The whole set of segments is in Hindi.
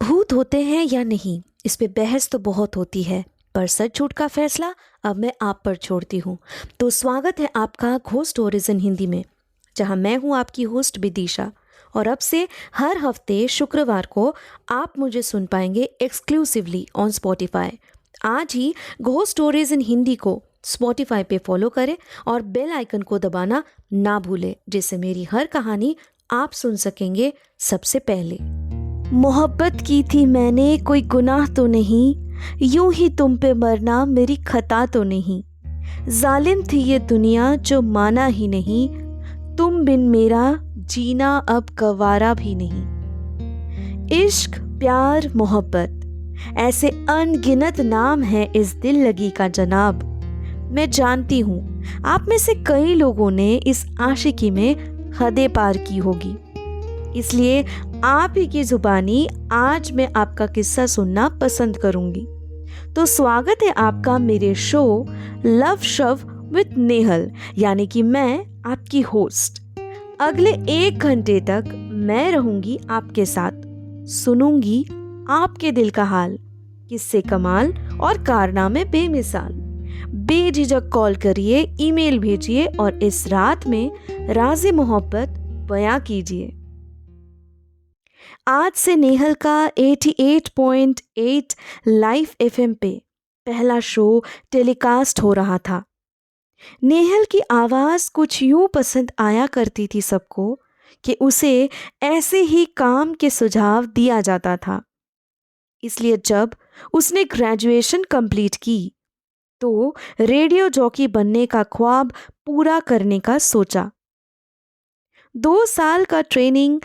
भूत होते हैं या नहीं, इस पे बहस तो बहुत होती है, पर सच झूठ का फैसला अब मैं आप पर छोड़ती हूँ। तो स्वागत है आपका घोस्ट स्टोरीज इन हिंदी में, जहाँ मैं हूँ आपकी होस्ट विदिशा। और अब से हर हफ्ते शुक्रवार को आप मुझे सुन पाएंगे एक्सक्लूसिवली ऑन स्पॉटिफाई। आज ही घोस्ट स्टोरीज इन हिंदी को स्पॉटिफाई पे फॉलो करें और बेल आइकन को दबाना ना भूलें, जिससे मेरी हर कहानी आप सुन सकेंगे सबसे पहले। मोहब्बत की थी मैंने, कोई गुनाह तो नहीं, यूं ही तुम पे मरना मेरी खता तो नहीं। जालिम थी ये दुनिया जो माना ही नहीं, तुम बिन मेरा जीना अब गवारा भी नहीं। इश्क, प्यार, मोहब्बत, ऐसे अनगिनत नाम है इस दिल लगी का जनाब। मैं जानती हूँ आप में से कई लोगों ने इस आशिकी में हदें पार की होगी, इसलिए आप ही की जुबानी आज मैं आपका किस्सा सुनना पसंद करूंगी। तो स्वागत है आपका मेरे शो लव शव विद नेहल, यानी कि मैं आपकी होस्ट। अगले 1 घंटे तक मैं रहूंगी आपके साथ, सुनूंगी आपके दिल का हाल, किस्से कमाल और कारनामे बेमिसाल। बेझिझक कॉल करिए, ईमेल भेजिए और इस रात में राज़े मोहब्बत बयां कीजिए। आज से नेहल का 88.8 लाइव एफएम पे पहला शो टेलीकास्ट हो रहा था। नेहल की आवाज़ कुछ यूं पसंद आया करती थी सबको कि उसे ऐसे ही काम के सुझाव दिया जाता था। इसलिए जब उसने ग्रेजुएशन कंप्लीट की तो रेडियो जॉकी बनने का ख्वाब पूरा करने का सोचा। 2 साल का ट्रेनिंग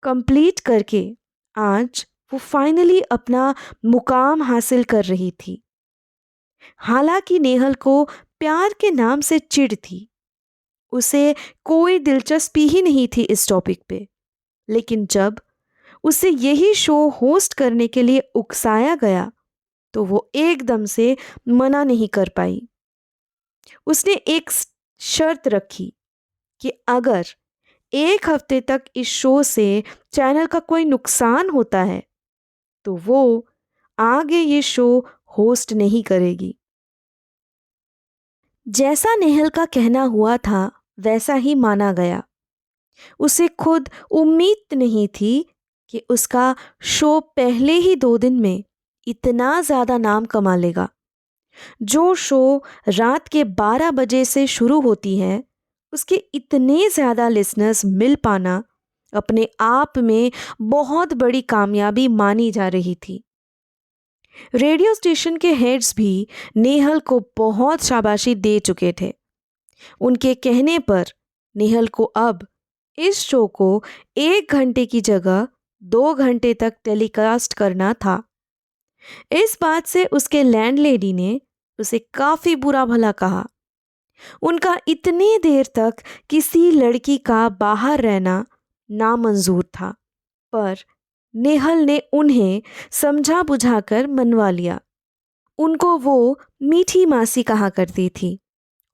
कंप्लीट करके आज वो फाइनली अपना मुकाम हासिल कर रही थी। हालांकि नेहल को प्यार के नाम से चिढ़ थी, उसे कोई दिलचस्पी ही नहीं थी इस टॉपिक पे। लेकिन जब उसे यही शो होस्ट करने के लिए उकसाया गया तो वो एकदम से मना नहीं कर पाई। उसने एक शर्त रखी कि अगर 1 हफ्ते तक इस शो से चैनल का कोई नुकसान होता है तो वो आगे ये शो होस्ट नहीं करेगी। जैसा नेहल का कहना हुआ था वैसा ही माना गया। उसे खुद उम्मीद नहीं थी कि उसका शो पहले ही 2 दिन में इतना ज़्यादा नाम कमा लेगा। जो शो रात के 12 बजे से शुरू होती है, उसके इतने ज़्यादा लिसनर्स मिल पाना अपने आप में बहुत बड़ी कामयाबी मानी जा रही थी। रेडियो स्टेशन के हेड्स भी नेहल को बहुत शाबाशी दे चुके थे। उनके कहने पर नेहल को अब इस शो को 1 घंटे की जगह 2 घंटे तक टेलीकास्ट करना था। इस बात से उसके लैंडलेडी ने उसे काफी बुरा भला कहा। उनका इतनी देर तक किसी लड़की का बाहर रहना नामंजूर था, पर नेहल ने उन्हें समझा बुझाकर मनवा लिया। उनको वो मीठी मासी कहा करती थी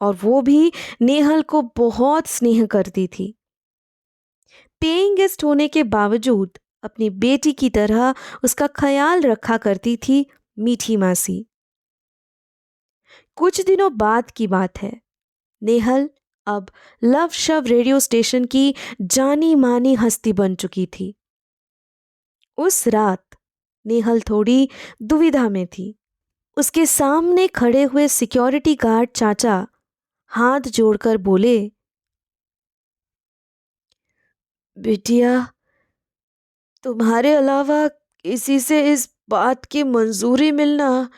और वो भी नेहल को बहुत स्नेह करती थी। पेइंग गेस्ट होने के बावजूद अपनी बेटी की तरह उसका ख्याल रखा करती थी मीठी मासी। कुछ दिनों बाद की बात है। नेहल अब लव शव रेडियो स्टेशन की जानी मानी हस्ती बन चुकी थी। उस रात नेहल थोड़ी दुविधा में थी। उसके सामने खड़े हुए सिक्योरिटी गार्ड चाचा हाथ जोड़कर बोले, बिटिया, तुम्हारे अलावा किसी से इस बात की मंजूरी मिलना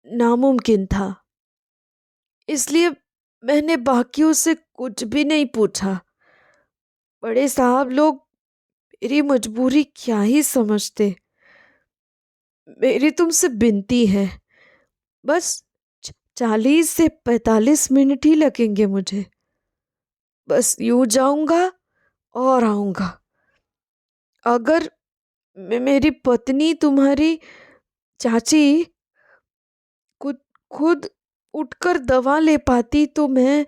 नामुमकिन था, इसलिए मैंने बाकियों से कुछ भी नहीं पूछा। बड़े साहब लोग मेरी मजबूरी क्या ही समझते। मेरी तुमसे विनती है, बस 40 से 45 मिनट ही लगेंगे मुझे। बस यूं जाऊंगा और आऊंगा। अगर मेरी पत्नी तुम्हारी चाची खुद खुद उठकर दवा ले पाती तो मैं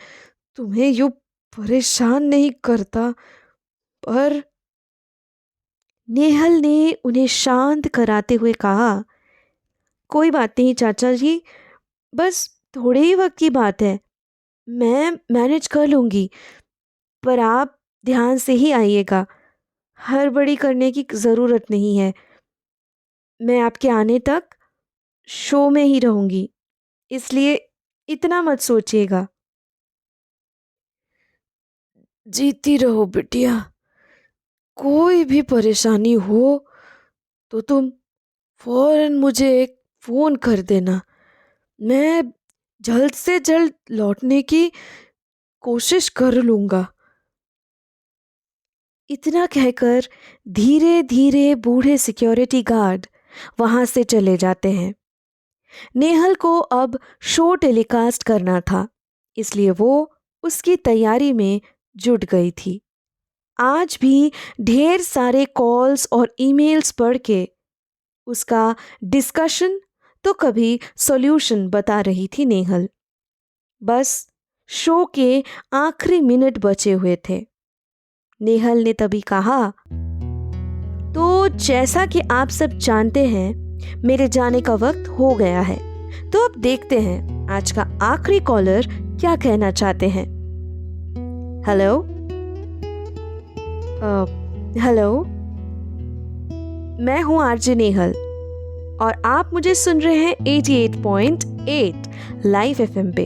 तुम्हें यूं परेशान नहीं करता, पर नेहल ने उन्हें शांत कराते हुए कहा, कोई बात नहीं चाचा जी, बस थोड़े ही वक्त की बात है, मैं मैनेज कर लूँगी। पर आप ध्यान से ही आइएगा, हड़बड़ी करने की ज़रूरत नहीं है। मैं आपके आने तक शो में ही रहूँगी, इसलिए इतना मत सोचिएगा। जीती रहो बिटिया, कोई भी परेशानी हो तो तुम फौरन मुझे एक फ़ोन कर देना। मैं जल्द से जल्द लौटने की कोशिश कर लूँगा। इतना कहकर धीरे धीरे बूढ़े सिक्योरिटी गार्ड वहां से चले जाते हैं। नेहल को अब शो टेलीकास्ट करना था, इसलिए वो उसकी तैयारी में जुट गई थी। आज भी ढेर सारे कॉल्स और ईमेल्स पढ़ के उसका डिस्कशन तो कभी सॉल्यूशन बता रही थी नेहल। बस शो के आखिरी मिनट बचे हुए थे। नेहल ने तभी कहा, तो जैसा कि आप सब जानते हैं, मेरे जाने का वक्त हो गया है। तो अब देखते हैं आज का आखिरी कॉलर क्या कहना चाहते हैं। हेलो हेलो, मैं हूं आरजे नेहल और आप मुझे सुन रहे हैं 88.8 लाइव एफएम पे।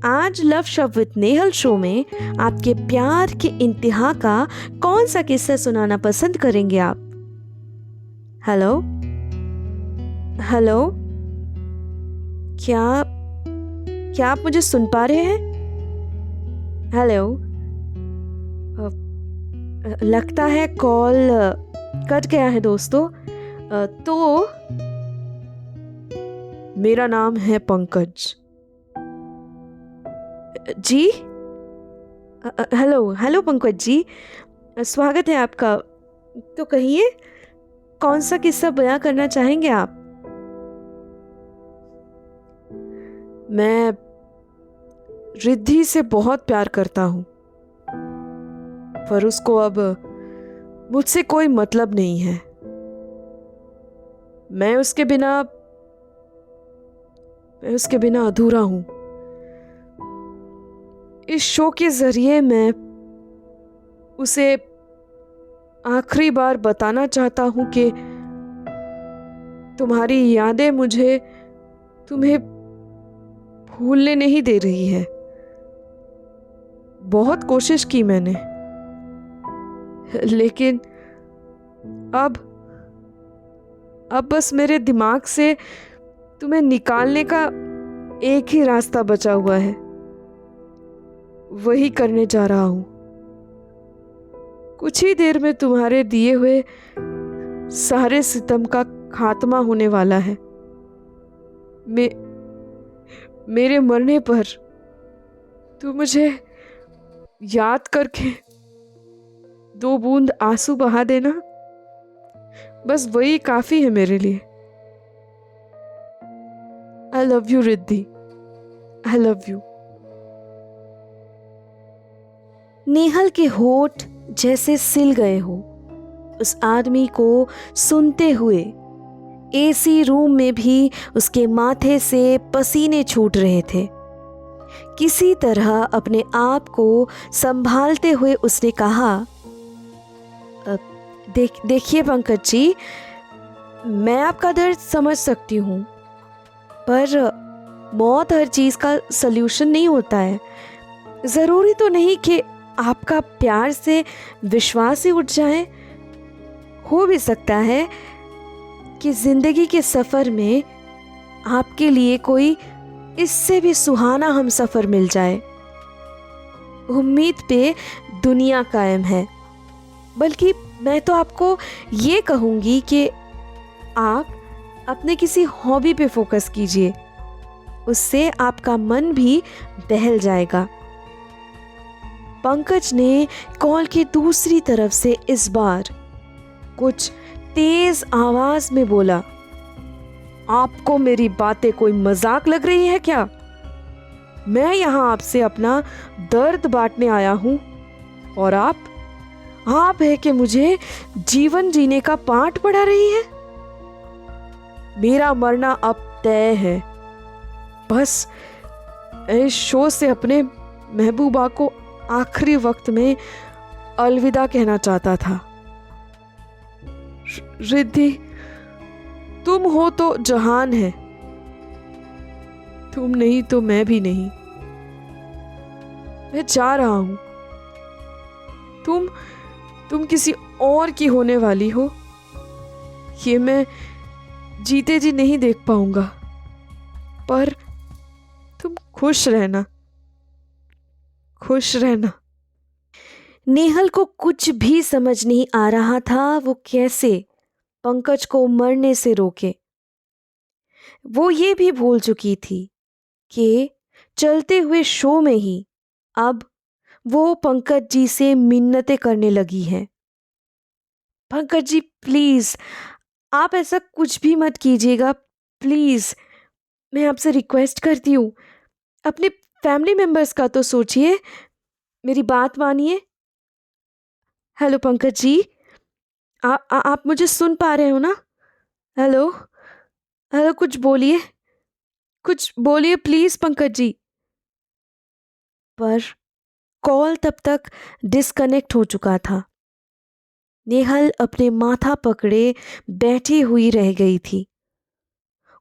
आज लव शब्द विद नेहल शो में आपके प्यार के इंतहा का कौन सा किस्सा सुनाना पसंद करेंगे आप? हेलो हेलो, क्या आप मुझे सुन पा रहे हैं? हेलो, लगता है कॉल कट गया है दोस्तों। तो मेरा नाम है पंकज जी। हेलो हेलो पंकज जी, स्वागत है आपका। तो कहिए, कौन सा किस्सा बयां करना चाहेंगे आप? मैं रिद्धि से बहुत प्यार करता हूं, पर उसको अब मुझसे कोई मतलब नहीं है। मैं उसके बिना अधूरा हूं। इस शो के जरिए मैं उसे आखिरी बार बताना चाहता हूं कि तुम्हारी यादें मुझे तुम्हें भूलने नहीं दे रही है। बहुत कोशिश की मैंने, लेकिन अब बस मेरे दिमाग से तुम्हें निकालने का एक ही रास्ता बचा हुआ है, वही करने जा रहा हूं। कुछ ही देर में तुम्हारे दिए हुए सारे सितम का खात्मा होने वाला है। मेरे मरने पर तू मुझे याद करके 2 बूंद आंसू बहा देना, बस वही काफी है मेरे लिए। I love you Riddhi, I love you. Nehal के होठ जैसे सिल गए हो उस आदमी को सुनते हुए। एसी रूम में भी उसके माथे से पसीने छूट रहे थे। किसी तरह अपने आप को संभालते हुए उसने कहा, देखिए पंकज जी, मैं आपका दर्द समझ सकती हूँ, पर मौत हर चीज़ का सल्यूशन नहीं होता है। ज़रूरी तो नहीं कि आपका प्यार से विश्वास ही उठ जाए। हो भी सकता है कि ज़िंदगी के सफ़र में आपके लिए कोई इससे भी सुहाना हम सफ़र मिल जाए। उम्मीद पे दुनिया कायम है। बल्कि मैं तो आपको ये कहूँगी कि आप अपने किसी हॉबी पे फोकस कीजिए, उससे आपका मन भी बहल जाएगा। पंकज ने कॉल की दूसरी तरफ से इस बार कुछ तेज आवाज में बोला, आपको मेरी बातें कोई मजाक लग रही है क्या? मैं यहां आपसे अपना दर्द बांटने आया हूं और आप आप है कि मुझे जीवन जीने का पाठ पढ़ा रही है। मेरा मरना अब तय है। बस इस शो से अपने महबूबा को आखिरी वक्त में अलविदा कहना चाहता था। रिद्धि, तुम हो तो जहान है, तुम नहीं तो मैं भी नहीं। मैं जा रहा हूं। तुम किसी और की होने वाली हो, ये मैं जीते जी नहीं देख पाऊंगा, पर तुम खुश रहना, खुश रहना। नेहल को कुछ भी समझ नहीं आ रहा था वो कैसे पंकज को मरने से रोके। वो ये भी भूल चुकी थी कि चलते हुए शो में ही अब वो पंकज जी से मिन्नतें करने लगी है। पंकज जी प्लीज, आप ऐसा कुछ भी मत कीजिएगा, प्लीज, मैं आपसे रिक्वेस्ट करती हूँ। अपने फैमिली मेंबर्स का तो सोचिए, मेरी बात मानिए। हेलो पंकज जी, आप मुझे सुन पा रहे हो ना? हेलो हेलो, कुछ बोलिए प्लीज पंकज जी। पर कॉल तब तक डिस्कनेक्ट हो चुका था। नेहल अपने माथा पकड़े बैठी हुई रह गई थी।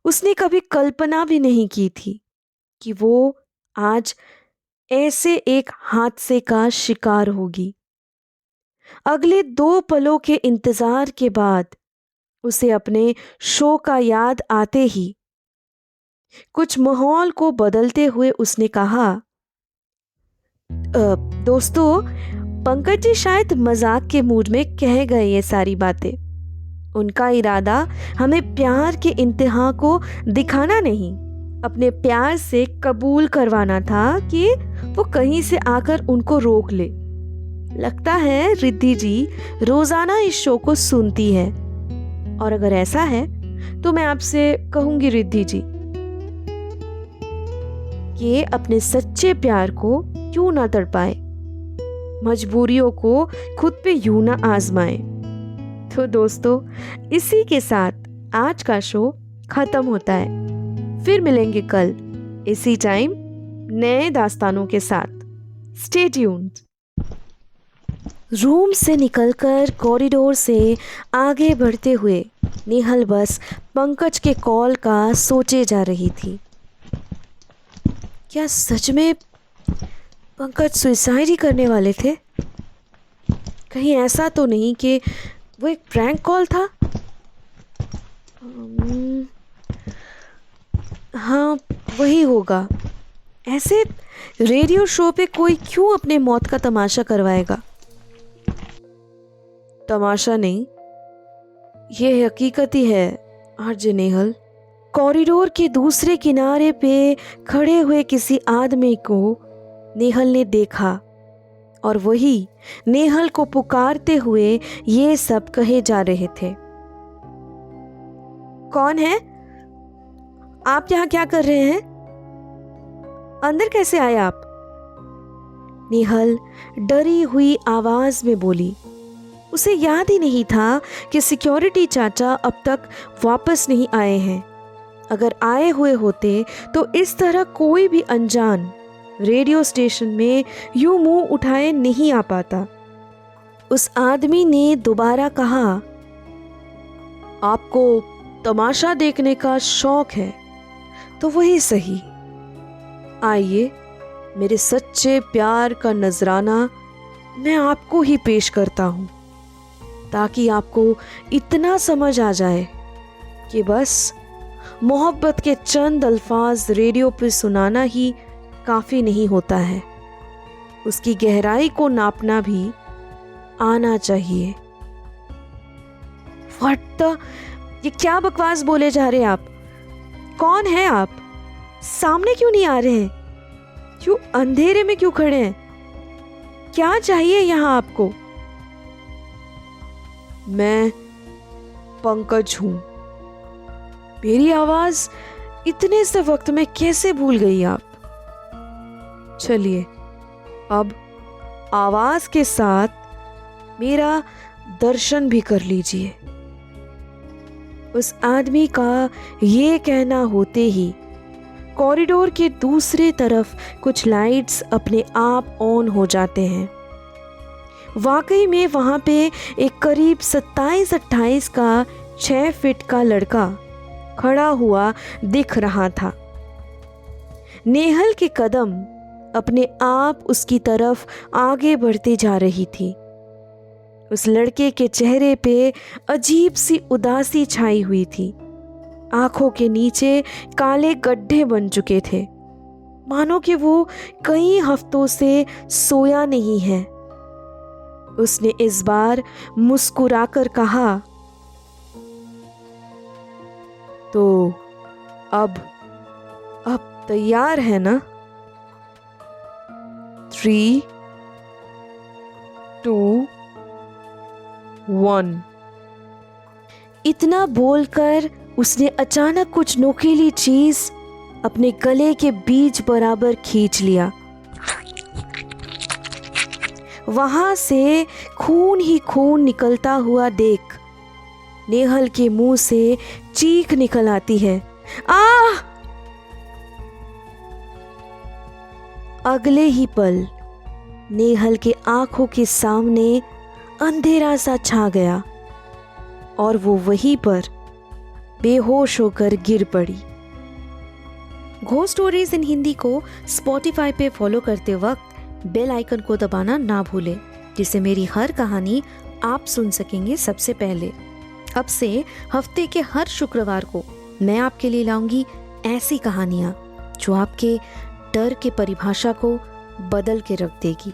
उसने कभी कल्पना भी नहीं की थी कि वो आज ऐसे एक हादसे का शिकार होगी। अगले 2 पलों के इंतजार के बाद उसे अपने शो का याद आते ही कुछ माहौल को बदलते हुए उसने कहा, दोस्तों, पंकज जी शायद मजाक के मूड में कह गए ये सारी बातें। उनका इरादा हमें प्यार के इंतहा को दिखाना नहीं, अपने प्यार से कबूल करवाना था कि वो कहीं से आकर उनको रोक ले। लगता है रिद्धि जी रोजाना इस शो को सुनती है, और अगर ऐसा है तो मैं आपसे कहूंगी रिद्धि जी कि अपने सच्चे प्यार को क्यों ना तड़पाए, मजबूरियों को खुद पे यूं ना आजमाए। तो दोस्तों, इसी के साथ आज का शो खत्म होता है। फिर मिलेंगे कल इसी टाइम नए दास्तानों के साथ। Stay tuned. रूम से निकलकर कॉरिडोर से आगे बढ़ते हुए नेहल बस पंकज के कॉल का सोचे जा रही थी। क्या सच में पंकज सुसाइड ही करने वाले थे? कहीं ऐसा तो नहीं कि वो एक प्रैंक कॉल था? हाँ, वही होगा। ऐसे रेडियो शो पे कोई क्यों अपने मौत का तमाशा करवाएगा? तमाशा नहीं, ये हकीकत ही है आरजे नेहल। कॉरिडोर के दूसरे किनारे पे खड़े हुए किसी आदमी को नेहल ने देखा, और वही नेहल को पुकारते हुए ये सब कहे जा रहे थे। कौन है? आप यहाँ क्या कर रहे हैं? अंदर कैसे आए आप? नेहल डरी हुई आवाज में बोली। उसे याद ही नहीं था कि सिक्योरिटी चाचा अब तक वापस नहीं आए हैं। अगर आए हुए होते तो इस तरह कोई भी अनजान रेडियो स्टेशन में यूं मुंह उठाए नहीं आ पाता। उस आदमी ने दोबारा कहा, आपको तमाशा देखने का शौक है तो वही सही। आइए, मेरे सच्चे प्यार का नजराना मैं आपको ही पेश करता हूं, ताकि आपको इतना समझ आ जाए कि बस मोहब्बत के चंद अल्फाज रेडियो पर सुनाना ही काफी नहीं होता है, उसकी गहराई को नापना भी आना चाहिए। व्हाट द, ये क्या बकवास बोले जा रहे हैं आप? कौन है आप? सामने क्यों नहीं आ रहे हैं? क्यों अंधेरे में क्यों खड़े हैं? क्या चाहिए यहां आपको? मैं पंकज हूं। मेरी आवाज इतने से वक्त में कैसे भूल गई आप? चलिए, अब आवाज के साथ मेरा दर्शन भी कर लीजिए। उस आदमी का ये कहना होते ही कॉरिडोर के दूसरे तरफ कुछ लाइट्स अपने आप ऑन हो जाते हैं। वाकई में वहाँ पे एक करीब 27-28 का 6 फीट का लड़का खड़ा हुआ दिख रहा था। नेहल के कदम अपने आप उसकी तरफ आगे बढ़ते जा रही थी। उस लड़के के चेहरे पे अजीब सी उदासी छाई हुई थी। आंखों के नीचे काले गड्ढे बन चुके थे, मानो कि वो कई हफ्तों से सोया नहीं है। उसने इस बार मुस्कुराकर कहा, तो अब तैयार है ना? 3, 2, 1। इतना बोलकर उसने अचानक कुछ नोकीली चीज अपने गले के बीच बराबर खींच लिया। वहां से खून ही खून निकलता हुआ देख नेहल के मुंह से चीख निकल आती है, आह! अगले ही पल नेहल के आंखों के सामने अंधेरा सा छा गया और वो वहीं पर बेहोश होकर गिर पड़ी। घोस्ट स्टोरीज इन हिंदी को स्पॉटिफाई पे फॉलो करते वक्त बेल आइकन को दबाना ना भूलें, जिससे मेरी हर कहानी आप सुन सकेंगे सबसे पहले। अब से हफ्ते के हर शुक्रवार को मैं आपके लिए लाऊंगी ऐसी कहानियां जो आपके डर के परिभाषा को बदल के रख देगी।